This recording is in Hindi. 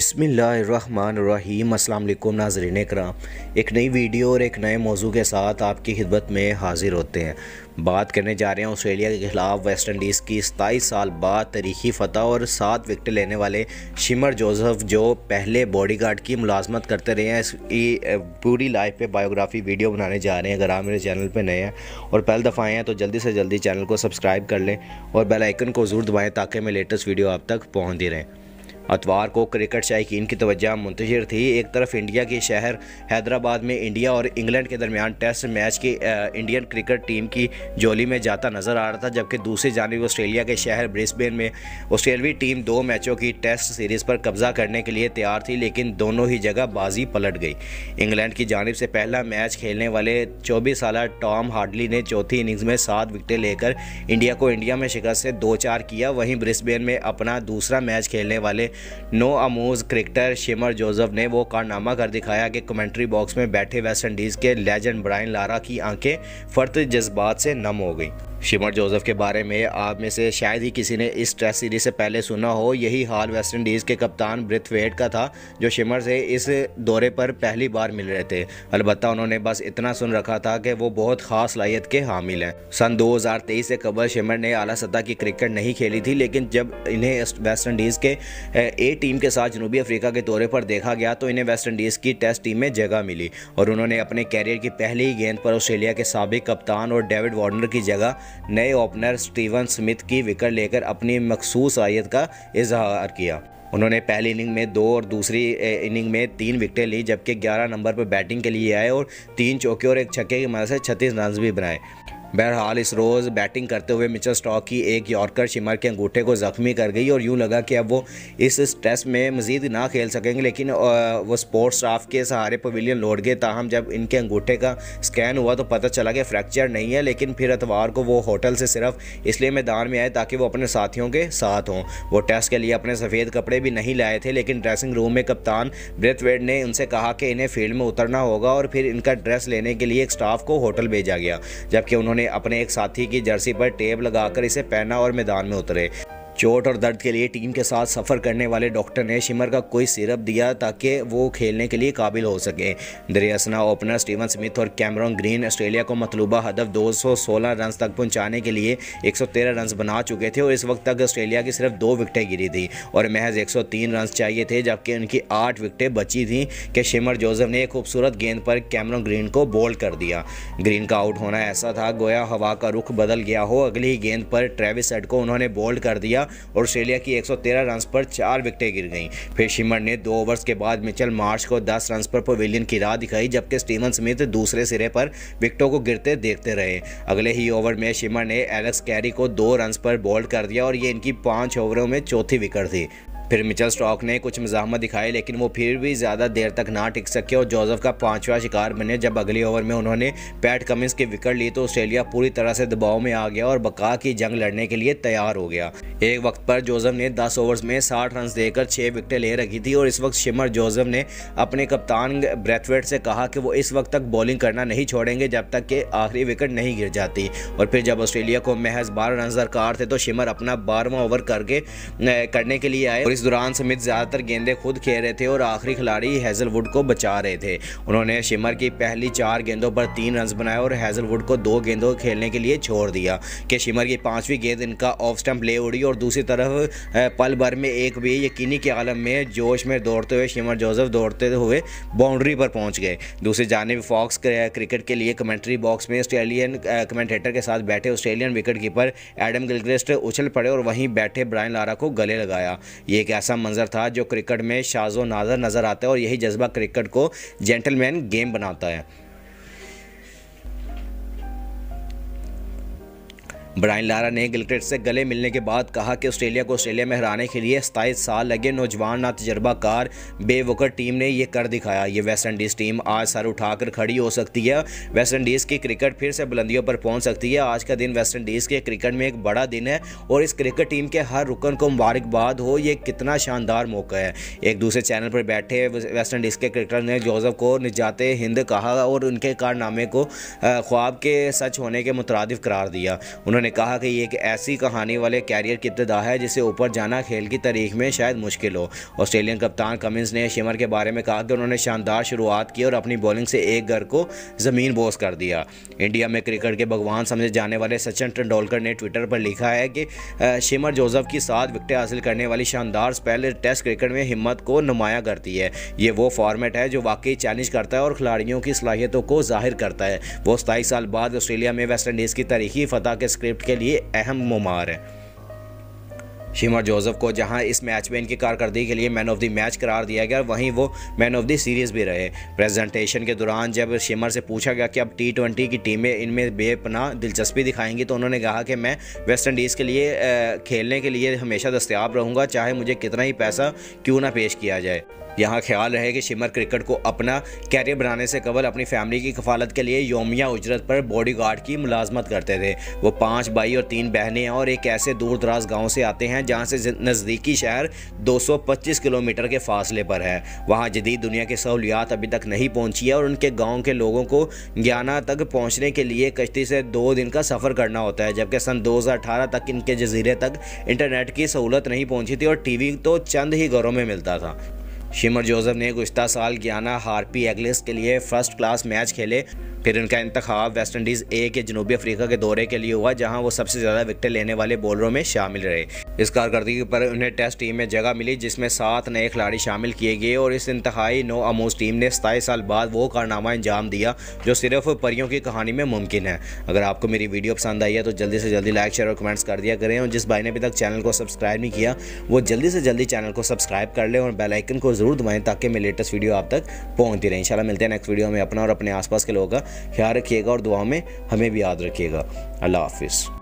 बिस्मिल्लाहिर्रहमानिर्रहीम। अस्सलाम वालेकुम नाज़रीन इकराम, एक नई वीडियो और एक नए मौजू के साथ आपकी खिदमत में हाज़िर होते हैं। बात करने जा रहे हैं ऑस्ट्रेलिया के ख़िलाफ़ वेस्ट इंडीज़ की 27 साल बाद तारीखी फ़तह और 7 विकेट लेने वाले शिमर जोसेफ, जो पहले बॉडीगार्ड की मुलाजमत करते रहे हैं। इसकी पूरी लाइफ पे बायोग्राफी वीडियो बनाने जा रहे हैं। अगर आप मेरे चैनल पे नए हैं और पहले दफ़ा आए हैं तो जल्दी से जल्दी चैनल को सब्सक्राइब कर लें और बेल आइकन को ज़रूर दबाएँ ताकि मैं लेटेस्ट वीडियो आप तक पहुँचती रहें। अतवार को क्रिकेट शायकीन की तवज्जो मुंतशिर थी। एक तरफ इंडिया के शहर हैदराबाद में इंडिया और इंग्लैंड के दरमियान टेस्ट मैच की इंडियन क्रिकेट टीम की जोली में जाता नज़र आ रहा था, जबकि दूसरी जानिब ऑस्ट्रेलिया के शहर ब्रिस्बेन में ऑस्ट्रेलवी टीम 2 मैचों की टेस्ट सीरीज़ पर कब्जा करने के लिए तैयार थी, लेकिन दोनों ही जगह बाजी पलट गई। इंग्लैंड की जानिब से पहला मैच खेलने वाले 24 साल टॉम हार्डली ने चौथी इनिंग्स में 7 विकेटें लेकर इंडिया को इंडिया में शिकस्त से 2-4 किया। वहीं ब्रिस्बेन में अपना दूसरा मैच खेलने वाले नो आमूज क्रिकेटर शिमर जोसेफ ने वो कारनामा कर दिखाया कि कमेंट्री बॉक्स में बैठे वेस्ट इंडीज़ के लेजेंड ब्रायन लारा की आंखें फर्त जज्बात से नम हो गई। शिमर जोसेफ के बारे में आप में से शायद ही किसी ने इस टेस्ट सीरीज से पहले सुना हो। यही हाल वेस्ट इंडीज़ के कप्तान ब्रेथवेट का था, जो शिमर से इस दौरे पर पहली बार मिल रहे थे। अलबत्ता उन्होंने बस इतना सुन रखा था कि वो बहुत ख़ास सलाहियत के हामिल हैं। सन 2023 से कबल शिमर ने आला सतह की क्रिकेट नहीं खेली थी, लेकिन जब इन्हें वेस्ट इंडीज़ के ए टीम के साथ जनूबी अफ्रीका के दौरे पर देखा गया तो इन्हें वेस्ट इंडीज़ की टेस्ट टीम में जगह मिली और उन्होंने अपने कैरियर की पहली ही गेंद पर ऑस्ट्रेलिया के साबिक कप्तान और डेविड वार्नर की जगह नए ओपनर स्टीवन स्मिथ की विकेट लेकर अपनी मखसूस आयत का इजहार किया। उन्होंने पहली इनिंग में 2 और दूसरी इनिंग में 3 विकेटें ली, जबकि 11 नंबर पर बैटिंग के लिए आए और 3 चौके और 1 छक्के की मदद से 36 रन भी बनाए। बहरहाल इस रोज़ बैटिंग करते हुए मिचेल स्टार्क की एक यॉर्कर शिमर के अंगूठे को ज़ख्मी कर गई और यूँ लगा कि अब वो इस टेस्ट में मज़ीद ना खेल सकेंगे, लेकिन वो स्पोर्ट्स स्टाफ के सहारे पवेलियन लौट गए। ताहम जब इनके अंगूठे का स्कैन हुआ तो पता चला कि फ्रैक्चर नहीं है, लेकिन फिर इतवार को वो होटल से सिर्फ इसलिए मैदान में आए ताकि वो अपने साथियों के साथ हों। वो टेस्ट के लिए अपने सफ़ेद कपड़े भी नहीं लाए थे, लेकिन ड्रेसिंग रूम में कप्तान ब्रेथवेट ने उनसे कहा कि इन्हें फील्ड में उतरना होगा और फिर इनका ड्रेस लेने के लिए एक स्टाफ को होटल भेजा गया, जबकि उन्होंने अपने एक साथी की जर्सी पर टेप लगाकर इसे पहना और मैदान में उतरे। चोट और दर्द के लिए टीम के साथ सफ़र करने वाले डॉक्टर ने शिमर का कोई सिरप दिया ताकि वो खेलने के लिए काबिल हो सके। दरियासना ओपनर स्टीवन स्मिथ और कैमरन ग्रीन ऑस्ट्रेलिया को मतलूबा हदफ 216 रन तक पहुंचाने के लिए 113 रन बना चुके थे और इस वक्त तक ऑस्ट्रेलिया की सिर्फ 2 विकेटें गिरी थी और महज 103 रन चाहिए थे, जबकि उनकी 8 विकेटें बची थी कि शिमर जोसेफ ने एक खूबसूरत गेंद पर कैमरन ग्रीन को बोल्ड कर दिया। ग्रीन का आउट होना ऐसा था गोया हवा का रुख बदल गया हो। अगली ही गेंद पर ट्रेविस हेड को उन्होंने बोल्ड कर दिया और ऑस्ट्रेलिया की 113 रन पर 4 विकेटें गिर गईं। फिर शिमर ने 2 ओवर्स के बाद मिचेल मार्श को 10 रन पर पवेलियन की राह दिखाई, जबकि स्टीवन स्मिथ दूसरे सिरे पर विकेटों को गिरते देखते रहे। अगले ही ओवर में शिमर ने एलेक्स कैरी को 2 रन पर बोल्ड कर दिया और ये इनकी 5 ओवरों में चौथी विकेट थी। फिर मिचेल स्टार्क ने कुछ मज़ाहमत दिखाई, लेकिन वो फिर भी ज़्यादा देर तक ना टिक सके और जोसेफ का 5वां शिकार बने। जब अगले ओवर में उन्होंने पैट कमिंस की विकेट ली तो ऑस्ट्रेलिया पूरी तरह से दबाव में आ गया और बका की जंग लड़ने के लिए तैयार हो गया। एक वक्त पर जोसेफ ने 10 ओवर्स में 60 रन देकर 6 विकेटें ले रखी थी और इस वक्त शिमर जोसेफ ने अपने कप्तान ब्रेथवेट से कहा कि वो इस वक्त तक बॉलिंग करना नहीं छोड़ेंगे जब तक कि आखिरी विकेट नहीं गिर जाती। और फिर जब ऑस्ट्रेलिया को महज 12 रन दरकार थे तो शिमर अपना 12वां ओवर करने के लिए आए और इस दौरान स्मिथ ज़्यादातर गेंदें खुद खेल रहे थे और आखिरी खिलाड़ी हेजलवुड को बचा रहे थे। उन्होंने शिमर की पहली 4 गेंदों पर 3 रन बनाए और हेजलवुड को 2 गेंदों खेलने के लिए छोड़ दिया कि शिमर की 5वीं गेंद इनका ऑफ स्टंप ले उड़ी और दूसरी तरफ पल भर में एक भी यकीनी के आलम में जोश में दौड़ते हुए शिमर जोसेफ दौड़ते हुए बाउंड्री पर पहुंच गए। दूसरी जानिब फॉक्स क्रिकेट के लिए कमेंट्री बॉक्स में ऑस्ट्रेलियन कमेंटेटर के साथ बैठे Australian wicket keeper Adam Gilchrist उछल पड़े और वहीं बैठे ब्रायन लारा को गले लगाया। ये एक ऐसा मंजर था जो क्रिकेट में शाज़ो नाज़र नज़र आता है और यही जज्बा क्रिकेट को जेंटलमैन गेम बनाता है। ब्रायन लारा ने गिलक्रिस्ट से गले मिलने के बाद कहा कि ऑस्ट्रेलिया को ऑस्ट्रेलिया में हराने के लिए 27 साल लगे। नौजवान ना तजर्बाकार बेवकूफ़ टीम ने ये कर दिखाया। ये वेस्ट इंडीज़ टीम आज सर उठाकर खड़ी हो सकती है। वेस्ट इंडीज़ की क्रिकेट फिर से बुलंदियों पर पहुंच सकती है। आज का दिन वेस्ट इंडीज़ के क्रिकेट में एक बड़ा दिन है और इस क्रिकेट टीम के हर रुकन को मुबारकबाद हो। ये कितना शानदार मौका है। एक दूसरे चैनल पर बैठे वेस्ट इंडीज़ के क्रिकेटर ने जोसेफ को निजाते हिंद कहा और उनके कारनामे को ख्वाब के सच होने के मुतरादिफ करार दिया। उन्होंने उन्होंने कहा कि ये एक ऐसी कहानी वाले कैरियर की इब्तिदा है जिसे ऊपर जाना खेल की तारीख में शायद मुश्किल हो। ऑस्ट्रेलियन कप्तान कमिंस ने शिमर के बारे में कहा कि उन्होंने शानदार शुरुआत की और अपनी बॉलिंग से एक घर को ज़मीन बोस कर दिया। इंडिया में क्रिकेट के भगवान समझे जाने वाले सचिन तेंदुलकर ने ट्विटर पर लिखा है कि शिमर जोसेफ की 7 विकेटें हासिल करने वाली शानदार स्पेल टेस्ट क्रिकेट में हिम्मत को नुमाया करती है। ये वो फॉर्मेट है जो वाकई चैलेंज करता है और खिलाड़ियों की सलाहियतों को जाहिर करता है। वो 27 साल बाद ऑस्ट्रेलिया में वेस्ट इंडीज़ की तारीखी फतह के स्क्रिप्ट के लिए अहम मुमार है। शिमर जोसेफ को जहां इस मैच में इनकी कारकर्दगी के लिए मैन ऑफ द मैच करार दिया गया, वहीं वो मैन ऑफ द सीरीज़ भी रहे। प्रेजेंटेशन के दौरान जब शिमर से पूछा गया कि अब T20 की टीमें इनमें बेपनाह दिलचस्पी दिखाएंगी, तो उन्होंने कहा कि मैं वेस्ट इंडीज़ के लिए खेलने के लिए हमेशा दस्तयाब रहूँगा, चाहे मुझे कितना ही पैसा क्यों ना पेश किया जाए। यहाँ ख्याल रहे कि शिमर क्रिकेट को अपना कैरियर बनाने से कबल अपनी फैमिली की कफालत के लिए योमिया उजरत पर बॉडीगार्ड की मुलाजमत करते थे। वो 5 भाई और 3 बहनें हैं और एक ऐसे दूर दराज गाँव से आते हैं जहाँ से नज़दीकी शहर 225 किलोमीटर के फासले पर है। वहाँ जदीद दुनिया की सहूलियात अभी तक नहीं पहुँची है और उनके गाँव के लोगों को ग्याना तक पहुँचने के लिए कश्ती से 2 दिन का सफ़र करना होता है, जबकि सन 2018 तक इनके जजीरे तक इंटरनेट की सहूलत नहीं पहुँची थी और TV तो चंद ही घरों में मिलता था। शिमर जोसेफ ने गुज़िश्ता साल गियाना हार्पी एग्लिस के लिए फर्स्ट क्लास मैच खेले। फिर उनका इंतखाब वेस्ट इंडीज़ ए के जनूबी अफ्रीका के दौरे के लिए हुआ, जहां वो सबसे ज़्यादा विकेटें लेने वाले बॉलरों में शामिल रहे। इस कारकर्दगी पर उन्हें टेस्ट टीम में जगह मिली, जिसमें 7 नए खिलाड़ी शामिल किए गए और इस इंतहाई नो आमूज टीम ने 27 साल बाद वो कारनामा अंजाम दिया जो सिर्फ परियों की कहानी में मुमकिन है। अगर आपको मेरी वीडियो पसंद आई है तो जल्दी से जल्दी लाइक, शेयर और कमेंट्स कर दिया करें, और जिस भाई ने अभी तक चैनल को सब्सक्राइब नहीं किया वो जल्दी से जल्दी चैनल को सब्सक्राइब कर लें और बेल आइकन को ज़रूर दबाएँ ताकि मेरी लेटेस्ट वीडियो आप तक पहुँचती रहे। इंशाल्लाह मिलते हैं नेक्स्ट वीडियो में। अपना और अपने आसपास के लोगों का ख्याल रखिएगा और दुआ में हमें भी याद रखिएगा। अल्लाह हाफिज़।